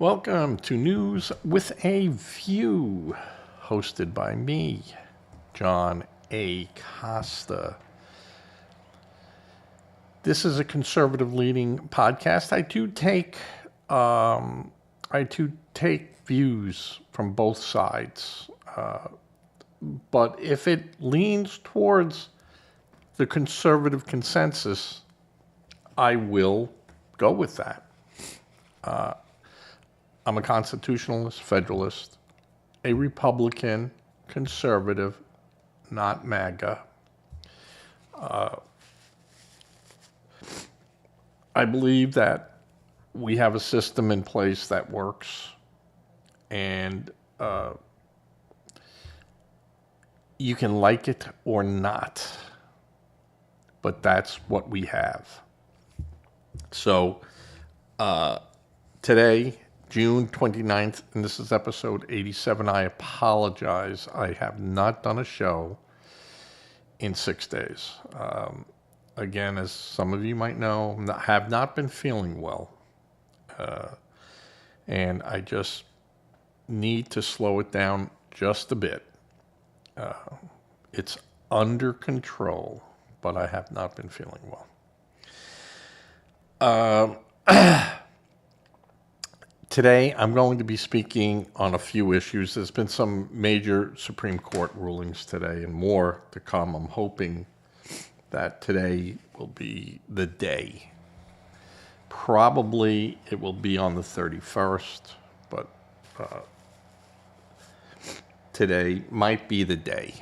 Welcome to News with a View, hosted by me, John A. Costa. This is a conservative leaning podcast. I do take views from both sides, but if it leans towards the conservative consensus, I will go with that. I'm a constitutionalist, federalist, a Republican, conservative, not MAGA. I believe that we have a system in place that works, and you can like it or not, but that's what we have. So today, June 29th, and this is episode 87. I apologize. I have not done a show in 6 days. Again, as some of you might know, I have not been feeling well. And I just need to slow it down just a bit. It's under control, but I have not been feeling well. Today, I'm going to be speaking on a few issues. There's been some major Supreme Court rulings today and more to come. I'm hoping that today will be the day. Probably it will be on the 31st, but today might be the day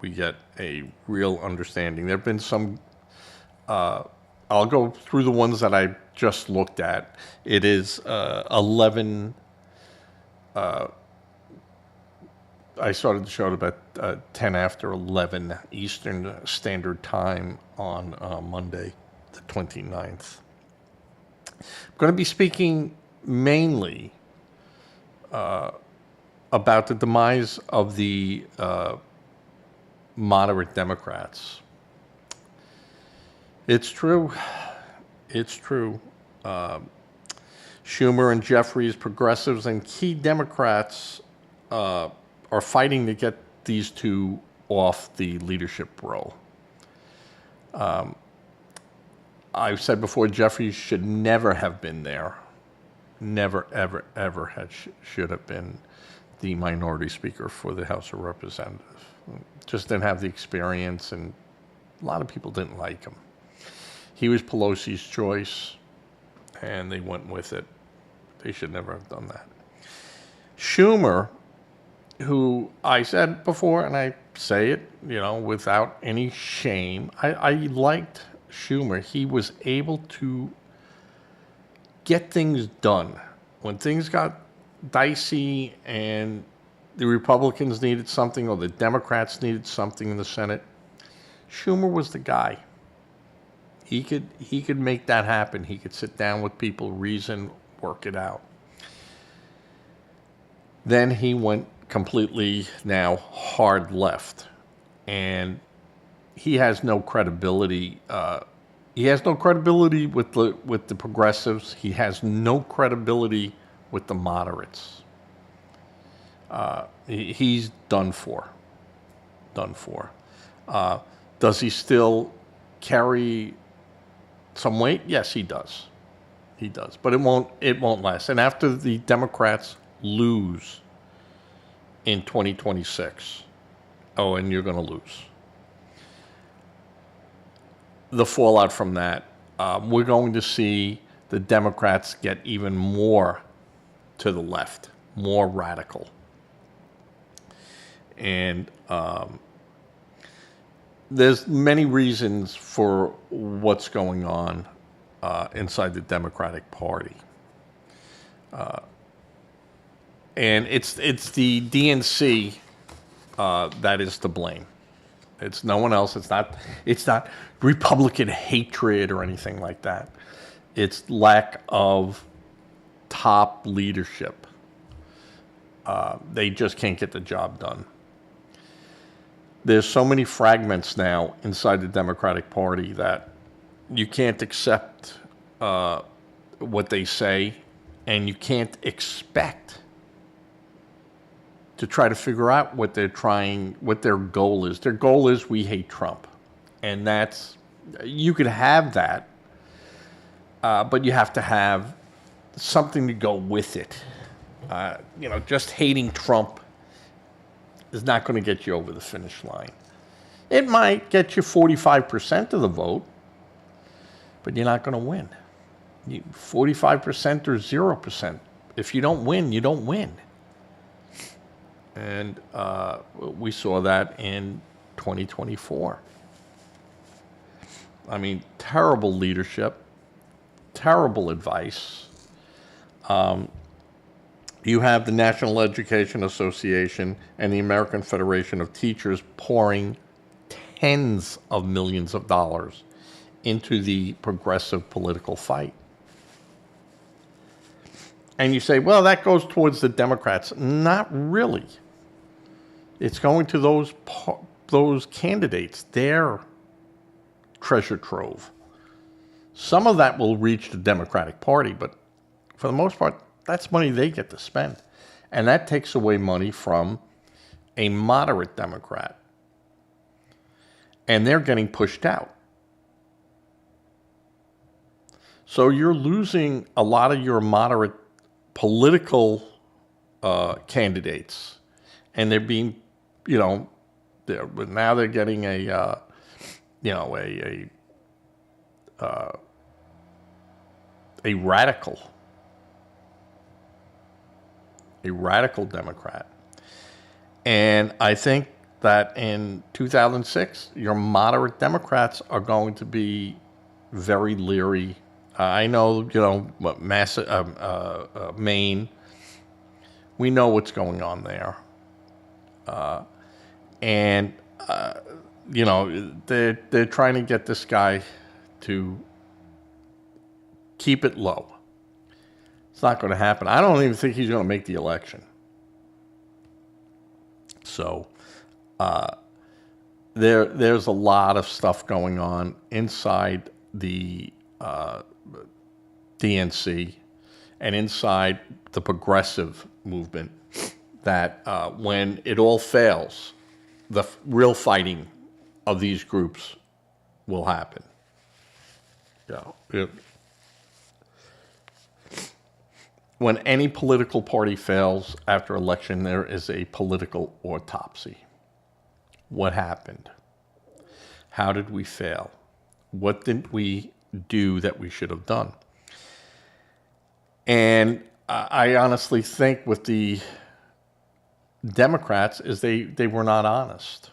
we get a real understanding. There have been some I'll go through the ones that I just looked at. It is 11. I started the show at about 10 after 11 Eastern Standard Time on Monday, the 29th. I'm going to be speaking mainly about the demise of the moderate Democrats. It's true. It's true. Schumer and Jeffries, progressives, and key Democrats are fighting to get these two off the leadership role. I've said before, Jeffries should never have been there. Never, ever, ever should have been the minority speaker for the House of Representatives. Just didn't have the experience, and a lot of people didn't like him. He was Pelosi's choice, and they went with it. They should never have done that. Schumer, who I said before, and I say it, without any shame, I liked Schumer. He was able to get things done. When things got dicey and the Republicans needed something or the Democrats needed something in the Senate, Schumer was the guy. He could make that happen. He could sit down with people, reason, work it out. Then he went completely now hard left, and he has no credibility. He has no credibility with the progressives. He has no credibility with the moderates. He's done for. Done for. Does he still carry some weight? Yes, he does. He does. But it won't last. And after the Democrats lose in 2026, and you're going to lose, the fallout from that, we're going to see the Democrats get even more to the left, more radical. And there's many reasons for what's going on inside the Democratic Party. And it's the DNC that is to blame. It's no one else. It's not Republican hatred or anything like that. It's lack of top leadership. They just can't get the job done. There's so many fragments now inside the Democratic Party that you can't accept what they say And you can't expect to try to figure out what their goal is. Their goal is we hate Trump. And you could have that, but you have to have something to go with it. Just hating Trump is not going to get you over the finish line. It might get you 45% of the vote, but you're not going to win. 45% or 0%. If you don't win, you don't win. And we saw that in 2024. I mean, terrible leadership, terrible advice. You have the National Education Association and the American Federation of Teachers pouring tens of millions of dollars into the progressive political fight. And you say, well, that goes towards the Democrats. Not really. It's going to those candidates, their treasure trove. Some of that will reach the Democratic Party, but for the most part, that's money they get to spend. And that takes away money from a moderate Democrat. And they're getting pushed out. So you're losing a lot of your moderate political candidates. And they're being, now they're getting a radical Democrat. And I think that in 2006, your moderate Democrats are going to be very leery. I know, Maine, we know what's going on there. They're trying to get this guy to keep it low. It's not going to happen. I don't even think he's going to make the election. So there's a lot of stuff going on inside the DNC and inside the progressive movement that when it all fails, the real fighting of these groups will happen. When any political party fails after election, there is a political autopsy. What happened? How did we fail? What did we do that we should have done? And I honestly think with the Democrats is they were not honest.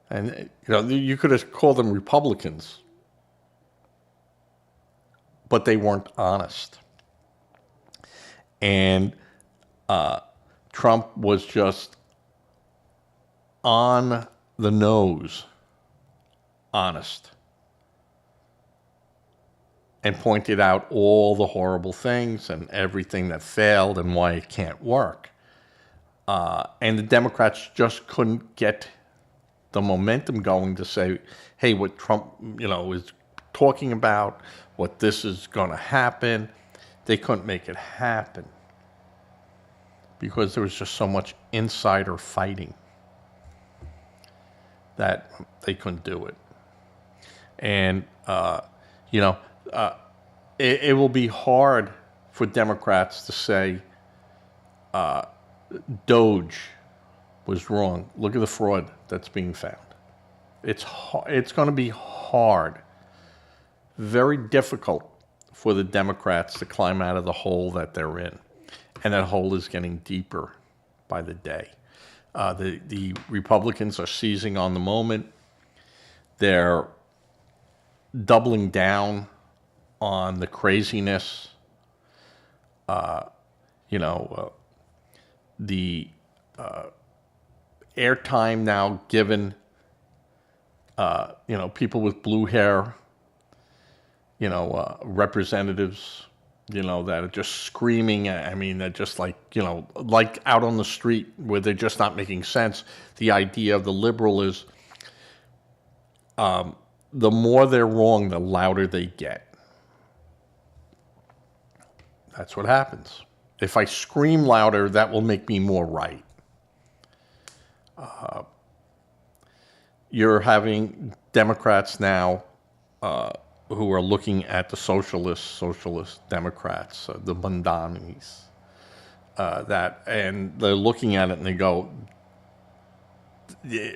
And you could have called them Republicans, but they weren't honest. And Trump was just on the nose honest and pointed out all the horrible things and everything that failed and why it can't work. And the Democrats just couldn't get the momentum going to say, hey, what Trump, is talking about, what this is going to happen. They couldn't make it happen because there was just so much insider fighting that they couldn't do it. And, it will be hard for Democrats to say Doge was wrong. Look at the fraud that's being found. It's going to be hard, very difficult for the Democrats to climb out of the hole that they're in. And that hole is getting deeper by the day. The Republicans are seizing on the moment. They're doubling down on the craziness. The airtime now given, people with blue hair, representatives, that are just screaming. I mean, they're just like out on the street where they're just not making sense. The idea of the liberal is the more they're wrong, the louder they get. That's what happens. If I scream louder, that will make me more right. You're having Democrats now who are looking at the socialist Democrats, the Mondanis, and they're looking at it and they go,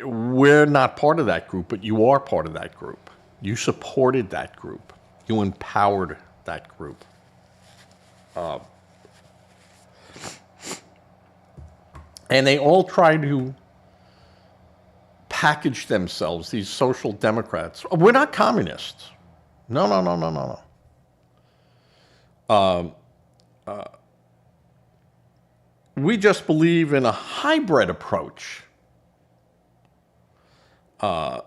we're not part of that group, but you are part of that group. You supported that group. You empowered that group. And they all try to package themselves, these social democrats. Oh, we're not communists. No, no, no, no, no, no. We just believe in a hybrid approach of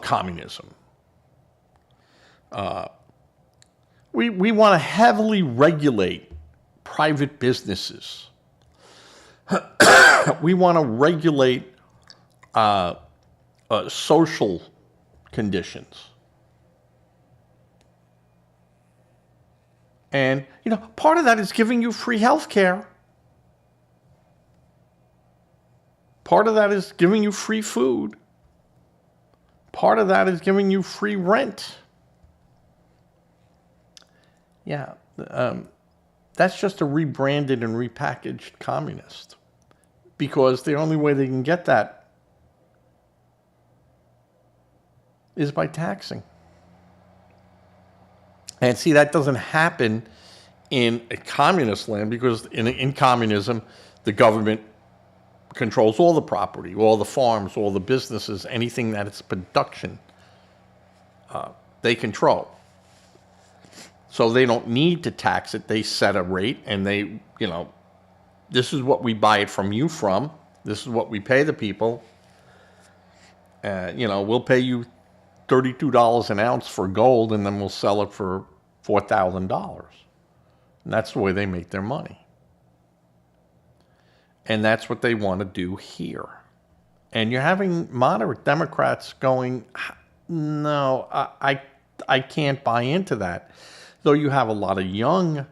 communism. We want to heavily regulate private businesses. We want to regulate social conditions. And, part of that is giving you free health care. Part of that is giving you free food. Part of that is giving you free rent. Yeah, that's just a rebranded and repackaged communist. Because the only way they can get that is by taxing. And see, that doesn't happen in a communist land because in communism, the government controls all the property, all the farms, all the businesses, anything that is production, they control. So they don't need to tax it. They set a rate and they, this is what we buy it from you from. This is what we pay the people. We'll pay you $32 an ounce for gold, and then we'll sell it for $4,000. And that's the way they make their money. And that's what they want to do here. And you're having moderate Democrats going, no, I can't buy into that. Though you have a lot of young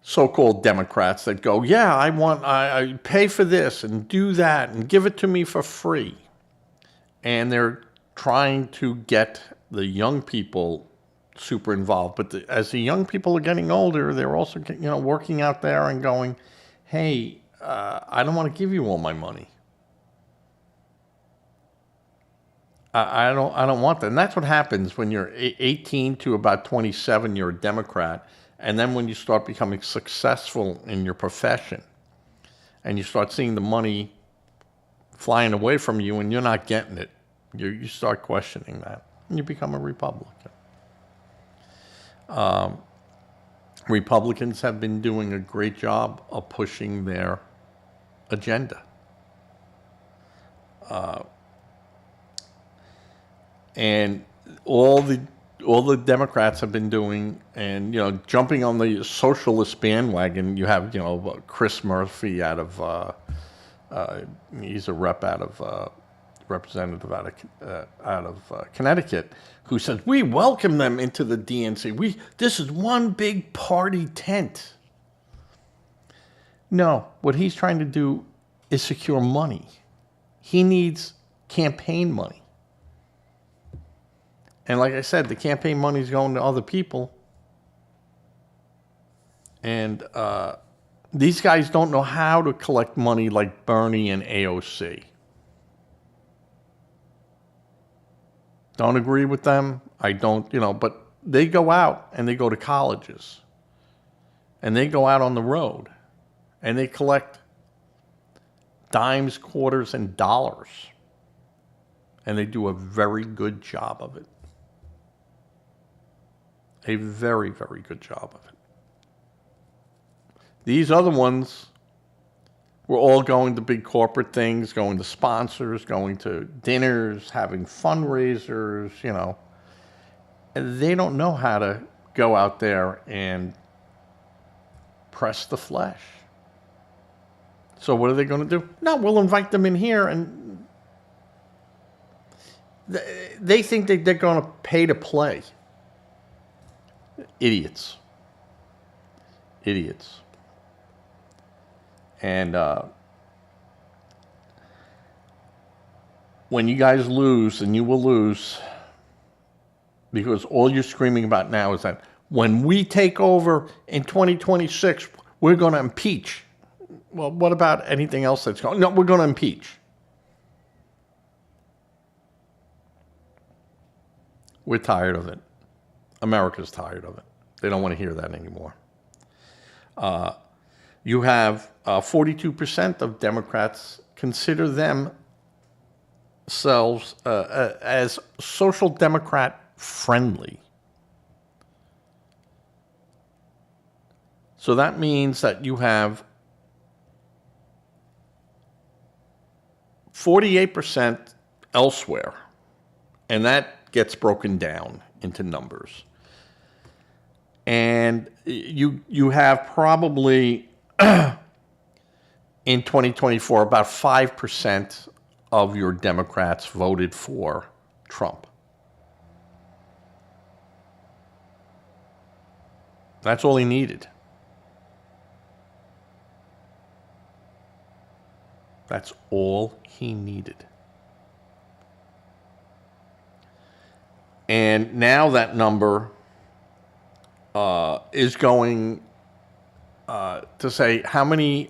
so-called Democrats that go, yeah, I pay for this and do that and give it to me for free. And they're trying to get the young people super involved. But as the young people are getting older, they're also, working out there and going, hey, I don't want to give you all my money. I don't want that. And that's what happens when you're 18 to about 27, you're a Democrat. And then when you start becoming successful in your profession and you start seeing the money flying away from you and you're not getting it, you start questioning that and you become a Republican. Republicans have been doing a great job of pushing their agenda. And all the Democrats have been doing, and jumping on the socialist bandwagon. You have Chris Murphy out of he's a rep out of representative out of Connecticut, who says we welcome them into the DNC. This is one big party tent. No, what he's trying to do is secure money. He needs campaign money. And like I said, the campaign money is going to other people. And these guys don't know how to collect money like Bernie and AOC. Don't agree with them. I don't, but they go out and they go to colleges. And they go out on the road. And they collect dimes, quarters, and dollars. And they do a very good job of it. A very, very good job of it. These other ones were all going to big corporate things, going to sponsors, going to dinners, having fundraisers, And they don't know how to go out there and press the flesh. So what are they going to do? No, we'll invite them in here, and they think that they're going to pay to play. Idiots. Idiots. And when you guys lose, and you will lose, because all you're screaming about now is that when we take over in 2026, we're going to impeach. Well, what about anything else that's going? No, we're going to impeach. We're tired of it. America's tired of it. They don't want to hear that anymore. You have 42% of Democrats consider themselves as social democrat friendly. So that means that you have 48% elsewhere, and that gets broken down into numbers. And you have probably in 2024 about 5% of your Democrats voted for Trump. That's all he needed. That's all he needed. And now that number is going to say how many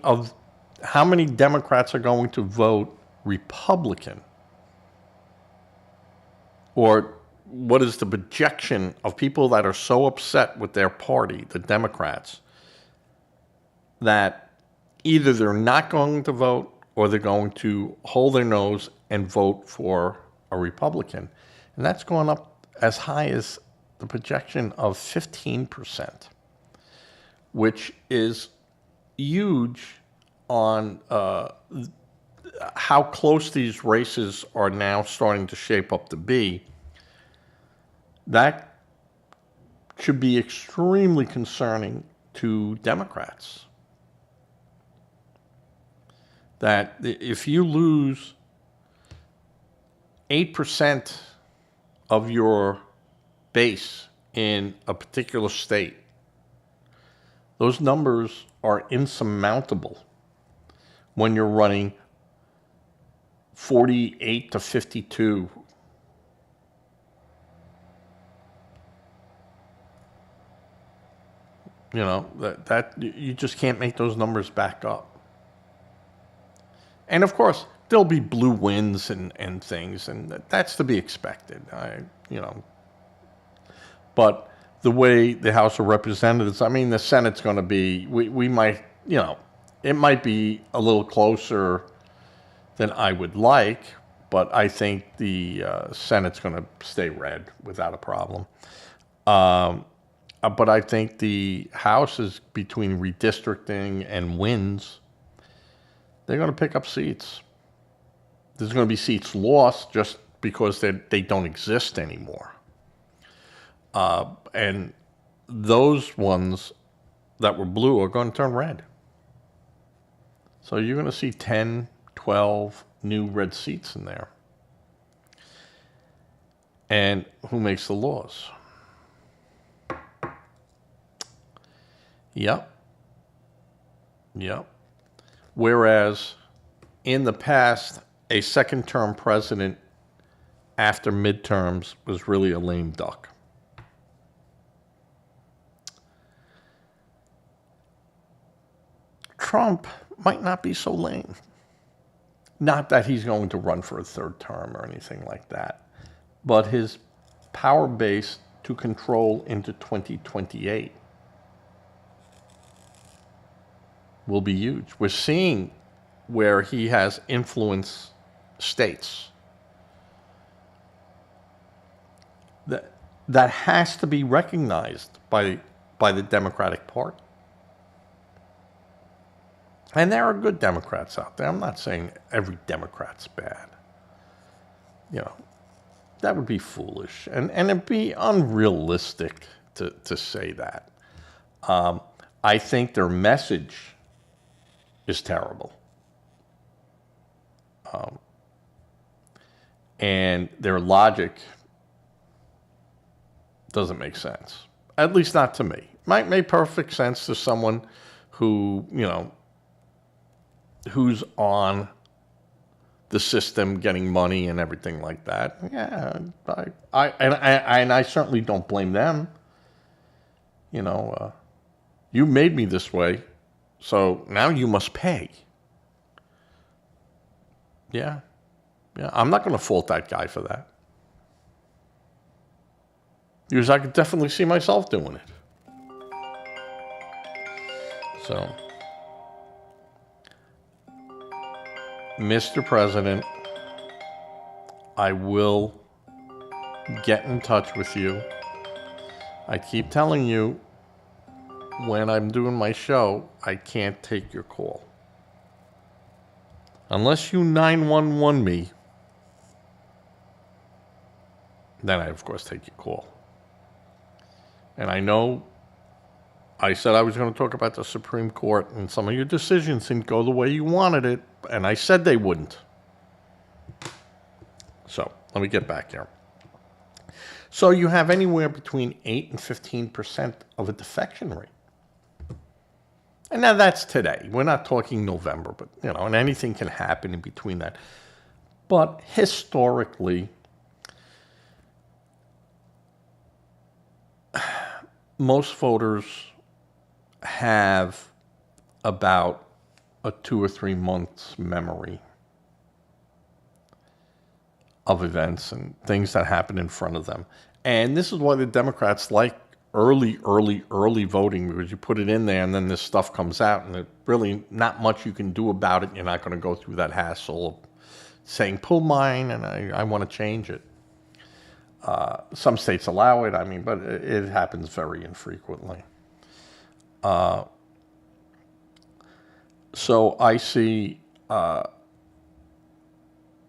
Democrats are going to vote Republican, or what is the projection of people that are so upset with their party, the Democrats, that either they're not going to vote or they're going to hold their nose and vote for a Republican. And that's gone up as high as the projection of 15%, which is huge on how close these races are now starting to shape up to be. That should be extremely concerning to Democrats. That if you lose 8% of your base in a particular state, those numbers are insurmountable when you're running 48 to 52. You know, that you just can't make those numbers back up. And of course, there'll be blue wins and things, and that's to be expected. But the way the House of Representatives, I mean, the Senate's going to be, we might, it might be a little closer than I would like, but I think the Senate's going to stay red without a problem. But I think the House is between redistricting and wins. They're going to pick up seats. There's going to be seats lost just because they don't exist anymore. And those ones that were blue are going to turn red. So you're going to see 10, 12 new red seats in there. And who makes the laws? Yep. Whereas in the past, a second-term president after midterms was really a lame duck. Trump might not be so lame. Not that he's going to run for a third term or anything like that, but his power base to control into 2028 will be huge. We're seeing where he has influenced states. That has to be recognized by the Democratic Party. And there are good Democrats out there. I'm not saying every Democrat's bad. That would be foolish. And it'd be unrealistic to say that. I think their message is terrible. And their logic doesn't make sense. At least not to me. Might make perfect sense to someone who, who's on the system, getting money and everything like that. Yeah, I certainly don't blame them. You made me this way, so now you must pay. Yeah, I'm not going to fault that guy for that. Because I could definitely see myself doing it. So, Mr. President, I will get in touch with you. I keep telling you, when I'm doing my show, I can't take your call. Unless you 911 me, then I, of course, take your call. And I know I said I was going to talk about the Supreme Court, and some of your decisions didn't go the way you wanted it, and I said they wouldn't. So, let me get back here. So you have anywhere between 8 and 15% of a defection rate. And now that's today. We're not talking November, but, and anything can happen in between that. But historically, most voters have about a 2 or 3 months memory of events and things that happen in front of them. And this is why the Democrats like early voting, because you put it in there and then this stuff comes out and there's really not much you can do about it. You're not going to go through that hassle of saying, pull mine and I want to change it. Some states allow it, but it happens very infrequently. So I see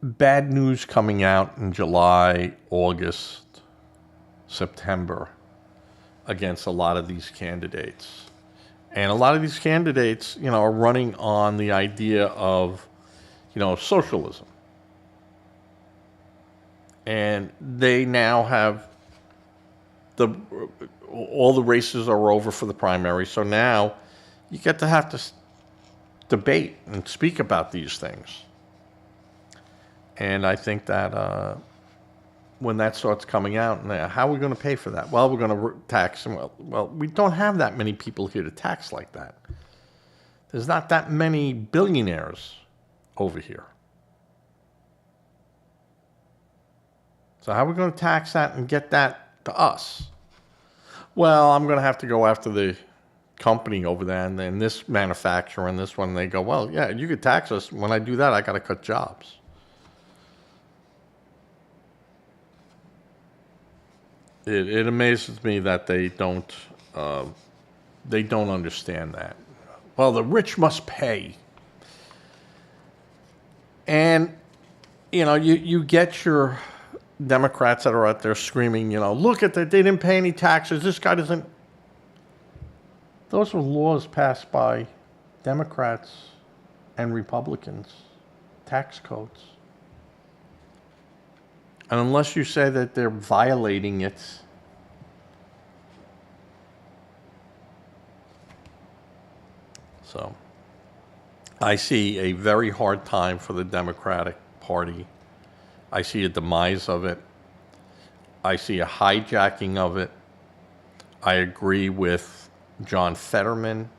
bad news coming out in July, August, September against a lot of these candidates. And a lot of these candidates, are running on the idea of, socialism. And they now have all the races are over for the primary. So now you get to have to debate and speak about these things. And I think that when that starts coming out, how are we going to pay for that? Well, we're going to tax them. Well, we don't have that many people here to tax like that. There's not that many billionaires over here. So how are we going to tax that and get that to us? Well, I'm going to have to go after the company over there and then this manufacturer and this one. And they go, well, yeah, you could tax us. When I do that, I got to cut jobs. It amazes me that they don't understand that. Well, the rich must pay. And, you get your Democrats that are out there screaming, look at that, they didn't pay any taxes. This guy doesn't. Those were laws passed by Democrats and Republicans, tax codes. And unless you say that they're violating it, so I see a very hard time for the Democratic Party. I see a demise of it. I see a hijacking of it. I agree with John Fetterman,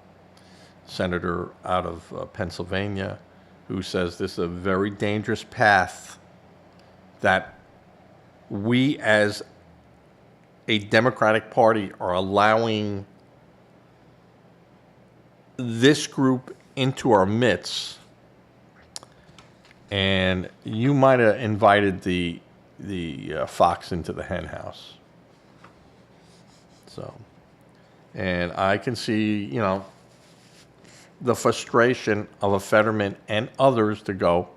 senator out of Pennsylvania, who says this is a very dangerous path that we as a Democratic Party are allowing this group into our midst. And you might have invited the fox into the hen house. So, and I can see, the frustration of a Fetterman and others to go,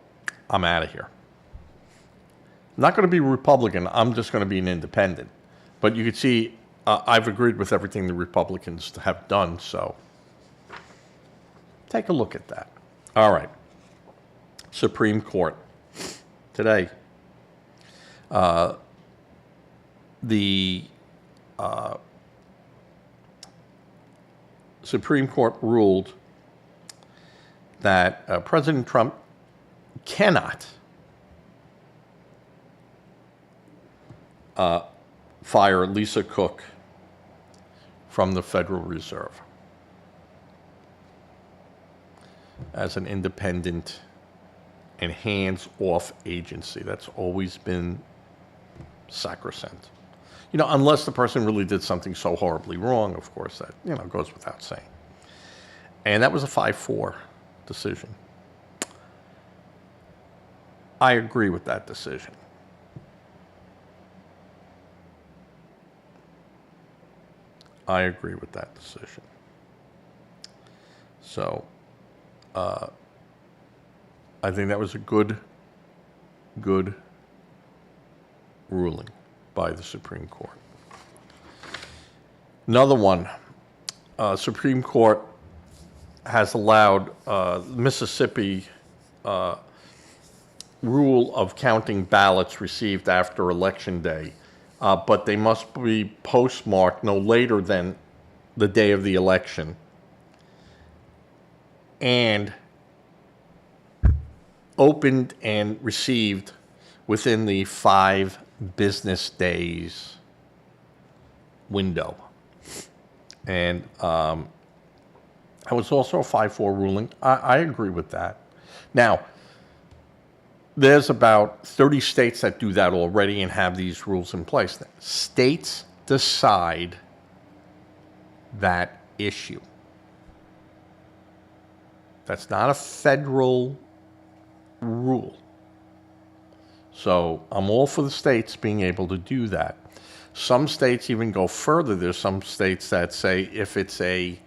I'm out of here. I'm not going to be Republican. I'm just going to be an independent. But you could see I've agreed with everything the Republicans have done. So take a look at that. All right. Supreme Court. Today, the Supreme Court ruled that President Trump cannot fire Lisa Cook from the Federal Reserve as an independent and hands-off agency. That's always been sacrosanct. You know, unless the person really did something so horribly wrong, of course, that, you know, goes without saying. And that was a 5-4 decision. I agree with that decision. I agree with that decision. So, I think that was a good ruling by the Supreme Court. Another one, Supreme Court has allowed Mississippi rule of counting ballots received after Election Day, but they must be postmarked no later than the day of the election, and opened and received within the 5 business days window. And that was also a 5-4 ruling. I agree with that. Now, there's about 30 states that do that already and have these rules in place. States decide that issue. That's not a federal rule. So I'm all for the states being able to do that. Some states even go further. There's some states that say if it's a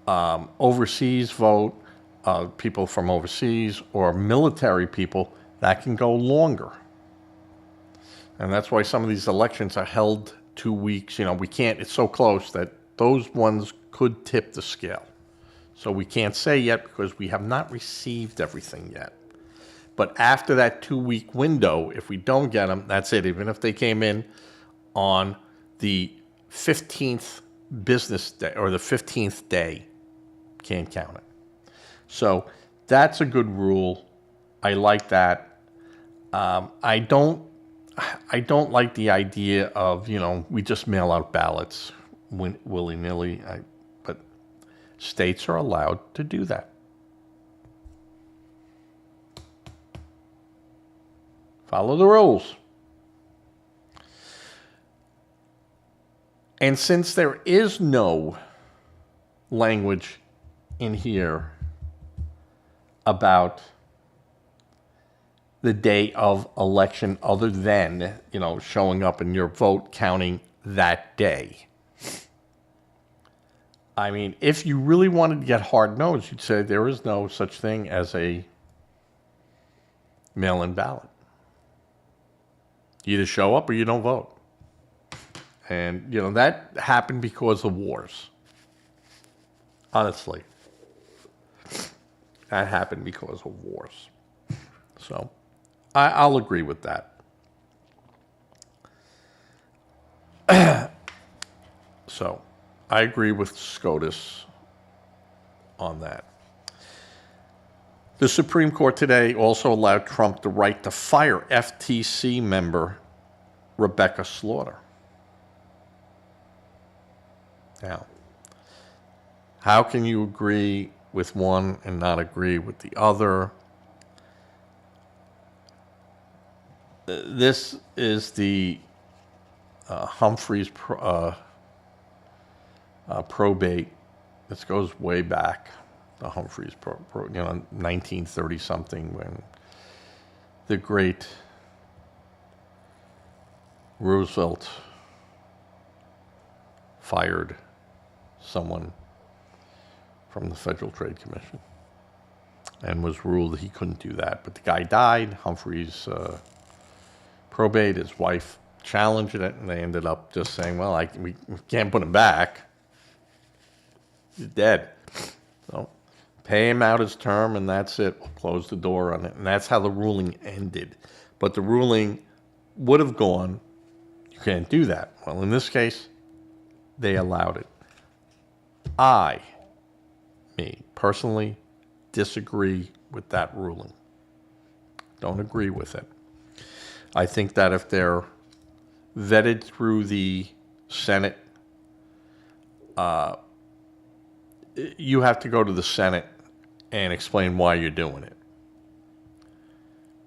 overseas vote, people from overseas or military people, that can go longer. And that's why some of these elections are held 2 weeks. You know, we can't, it's so close that those ones could tip the scale. So we can't say yet because we have not received everything yet. But after that 2-week window, if we don't get them, that's it. Even if they came in on the 15th business day or the 15th day, can't count it. So that's a good rule. I like that. I don't like the idea of, you know, we just mail out ballots willy-nilly. But states are allowed to do that. Follow the rules. And since there is no language in here about the day of election other than, you know, showing up and your vote counting that day. I mean, if you really wanted to get hard-nosed, you'd say there is no such thing as a mail-in ballot. You either show up or you don't vote. And, you know, that happened because of wars. Honestly. That happened because of wars. So, I'll agree with that. So, I agree with SCOTUS on that. The Supreme Court today also allowed Trump the right to fire FTC member Rebecca Slaughter. Now, how can you agree with one and not agree with the other? This is the Humphreys probate. This goes way back. The Humphreys, 1930-something, when the great Roosevelt fired someone from the Federal Trade Commission and was ruled that he couldn't do that. But the guy died. Humphreys probate, his wife challenged it, and they ended up just saying, well, we can't put him back. He's dead. So pay him out his term, and that's it. We'll close the door on it. And that's how the ruling ended. But the ruling would have gone, you can't do that. Well, in this case, they allowed it. I Me personally disagree with that ruling. Don't agree with it. I think that if they're vetted through the Senate, you have to go to the Senate and explain why you're doing it.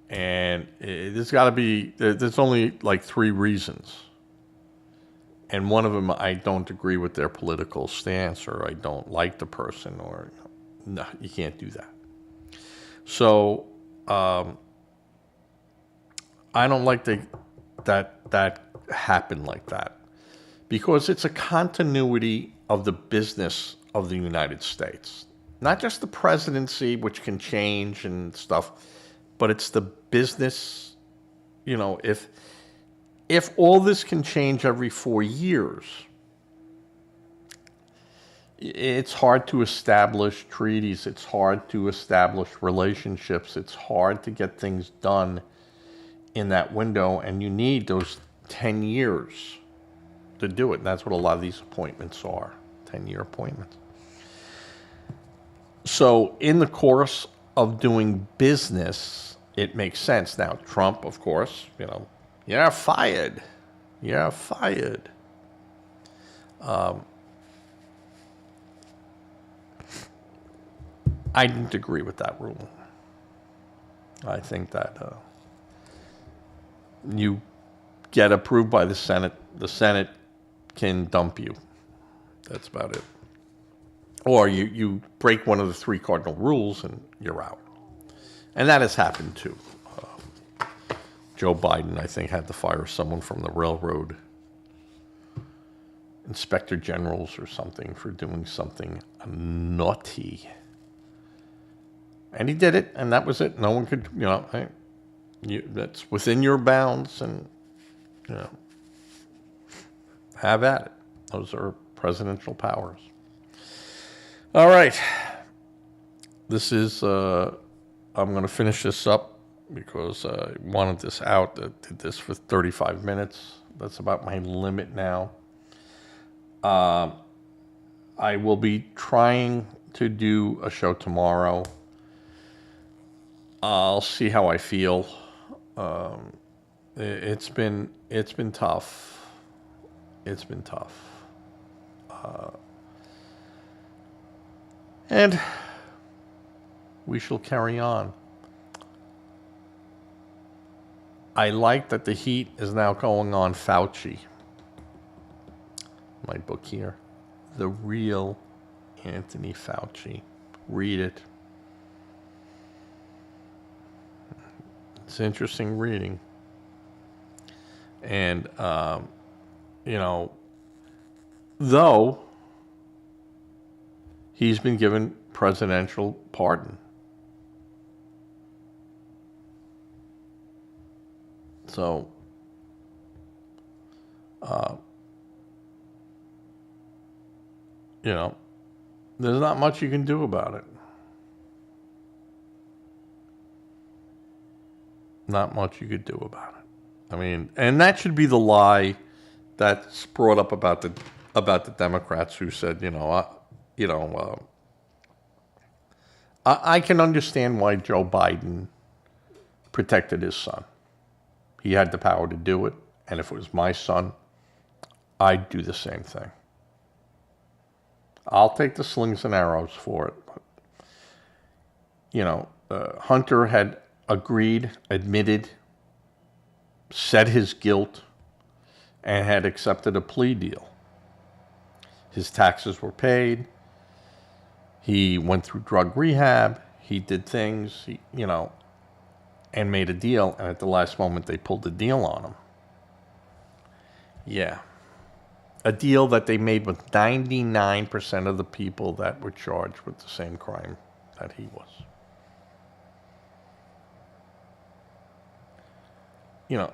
And there's only like 3 reasons. And one of them, I don't agree with their political stance, or I don't like the person, or no, you can't do that. So I don't like that happened like that, because it's a continuity of the business of the United States. Not just the presidency, which can change and stuff, but it's the business. If all this can change every 4 years, it's hard to establish treaties. It's hard to establish relationships. It's hard to get things done in that window, and you need those 10 years to do it. And that's what a lot of these appointments are, 10-year appointments. So in the course of doing business, it makes sense. Now, Trump, of course, you're fired. You're fired. I didn't agree with that ruling. I think that you get approved by the Senate can dump you. That's about it. Or you break one of the 3 cardinal rules and you're out. And that has happened too. Joe Biden, I think, had to fire someone from the railroad inspector generals or something for doing something naughty. And he did it, and that was it. No one could, that's within your bounds, and, have at it. Those are presidential powers. All right. This is, I'm going to finish this up because I wanted this out. I did this for 35 minutes. That's about my limit now. I will be trying to do a show tomorrow. I'll see how I feel. It's been tough. It's been tough. And we shall carry on. I like that the heat is now going on Fauci. My book here. The Real Anthony Fauci. Read it. It's interesting reading. And, though he's been given presidential pardon. So, there's not much you can do about it. Not much you could do about it. I mean, and that should be the lie that's brought up about the Democrats who said, I can understand why Joe Biden protected his son. He had the power to do it, and if it was my son, I'd do the same thing. I'll take the slings and arrows for it. But, Hunter had agreed, admitted, said his guilt, and had accepted a plea deal. His taxes were paid. He went through drug rehab. He did things, and made a deal. And at the last moment, they pulled the deal on him. Yeah. A deal that they made with 99% of the people that were charged with the same crime that he was.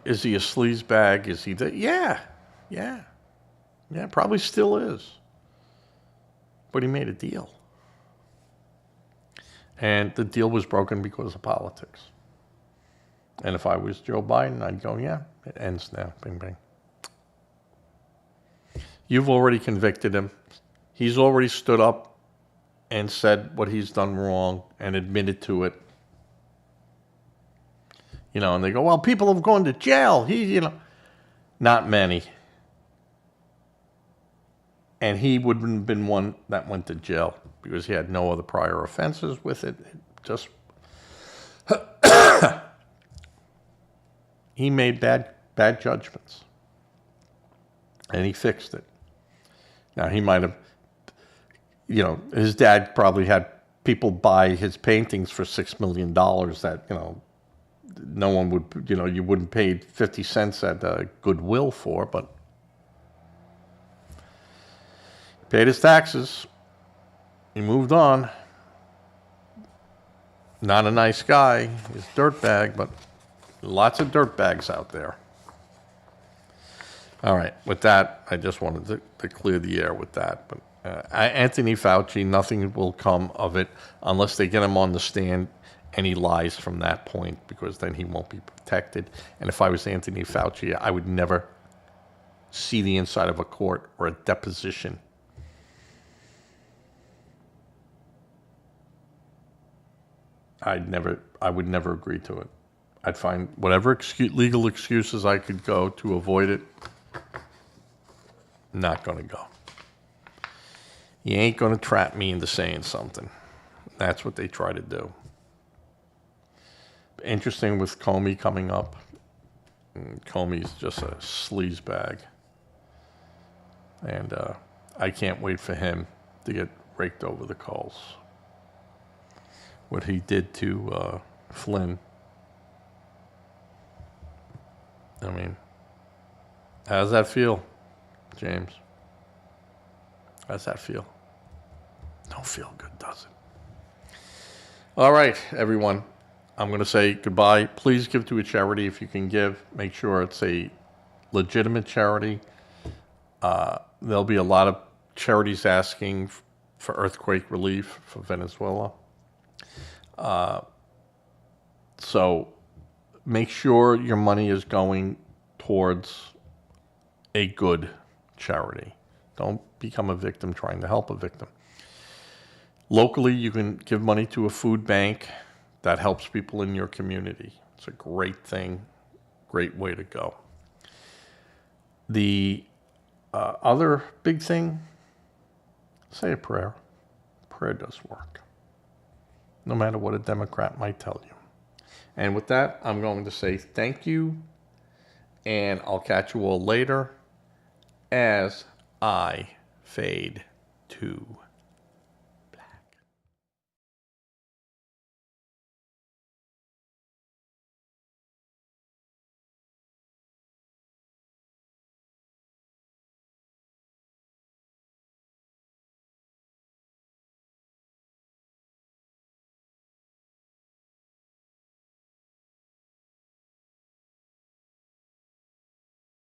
Is he a sleazebag? Is he yeah, probably still is. But he made a deal. And the deal was broken because of politics. And if I was Joe Biden, I'd go, yeah, it ends now. Bing, bing. You've already convicted him. He's already stood up and said what he's done wrong and admitted to it. And they go, well, people have gone to jail. Not many. And he wouldn't have been one that went to jail because he had no other prior offenses with it. Just he made bad judgments, and he fixed it. Now he might have, his dad probably had people buy his paintings for $6 million that no one would, you wouldn't pay 50 cents at Goodwill for, but paid his taxes. He moved on. Not a nice guy. He's a dirtbag, but lots of dirtbags out there. All right. With that, I just wanted to clear the air with that. But Anthony Fauci, nothing will come of it unless they get him on the stand and he lies from that point, because then he won't be protected. And if I was Anthony Fauci, I would never see the inside of a court or a deposition. I would never agree to it. I'd find whatever legal excuses I could go to avoid it. Not going to go. You ain't going to trap me into saying something. That's what they try to do. Interesting with Comey coming up. Comey's just a sleazebag. And I can't wait for him to get raked over the coals. What he did to Flynn. I mean, how does that feel, James? How does that feel? Don't feel good, does it? All right, everyone. I'm going to say goodbye. Please give to a charity if you can give. Make sure it's a legitimate charity. There'll be a lot of charities asking for earthquake relief for Venezuela. So make sure your money is going towards a good charity. Don't become a victim trying to help a victim. Locally, you can give money to a food bank that helps people in your community. It's a great thing, great way to go. The other big thing, say a prayer. Prayer does work, no matter what a Democrat might tell you. And with that, I'm going to say thank you, and I'll catch you all later as I fade to